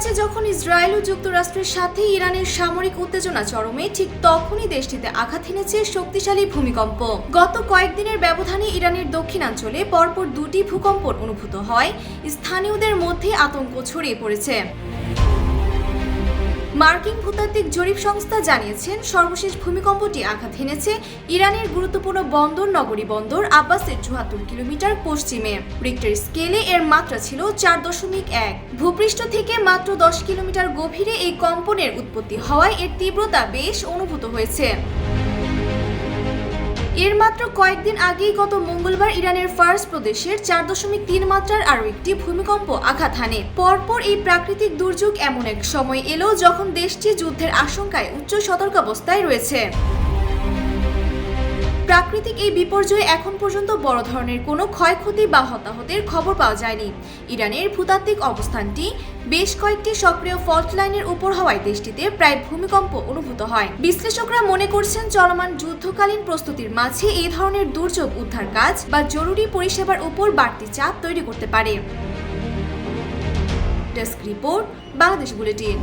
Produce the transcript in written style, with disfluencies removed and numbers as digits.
মার্চে যখন ইসরায়েল ও যুক্তরাষ্ট্রের সাথে ইরানের সামরিক উত্তেজনা চরমে, ঠিক তখনই দেশটিতে আঘাত হেনেছে শক্তিশালী ভূমিকম্প। গত কয়েকদিনের ব্যবধানে ইরানের দক্ষিণাঞ্চলে পরপর দুটি ভূকম্প অনুভূত হয়। স্থানীয়দের মধ্যে আতঙ্ক ছড়িয়ে পড়েছে। মার্কিন ভূতাত্ত্বিক জরিপ সংস্থা জানিয়েছেন, সর্বশেষ ভূমিকম্পটি আঘাত হেনেছে ইরানের গুরুত্বপূর্ণ বন্দর নগরী বন্দর আব্বাসের ৭৪ কিলোমিটার পশ্চিমে। রিক্টার স্কেলে এর মাত্রা ছিল ৪.১। ভূপৃষ্ঠ থেকে মাত্র ১০ কিলোমিটার গভীরে এই কম্পনের উৎপত্তি হওয়ায় এর তীব্রতা বেশ অনুভূত হয়েছে। এর মাত্র কয়েকদিন আগেই গত মঙ্গলবার ইরানের ফার্স প্রদেশের ৪.৩ মাত্রার আরও একটি ভূমিকম্প আঘাত হানে। পরপর এই প্রাকৃতিক দুর্যোগ এমন এক সময় এলো যখন দেশটি যুদ্ধের আশঙ্কায় উচ্চ সতর্কাবস্থায় রয়েছে। প্রাকৃতিক এই বিপর্যয়ে এখন পর্যন্ত বড় ধরনের কোনো ক্ষয়ক্ষতি বা হতাহতের খবর পাওয়া যায়নি। ইরানের ভূতাত্ত্বিক অবস্থানটি বেশ কয়েকটি সক্রিয় ফল্ট লাইনের উপর হওয়ায় দেশটিতে প্রায় ভূমিকম্প অনুভূত হয়। বিশ্লেষকরা মনে করছেন, চলমান যুদ্ধকালীন প্রস্তুতির মাঝে এই ধরনের দুর্যোগ উদ্ধার কাজ বা জরুরি পরিষেবার উপর বাড়তি চাপ তৈরি করতে পারে। Desk report, Bangladesh bulletin.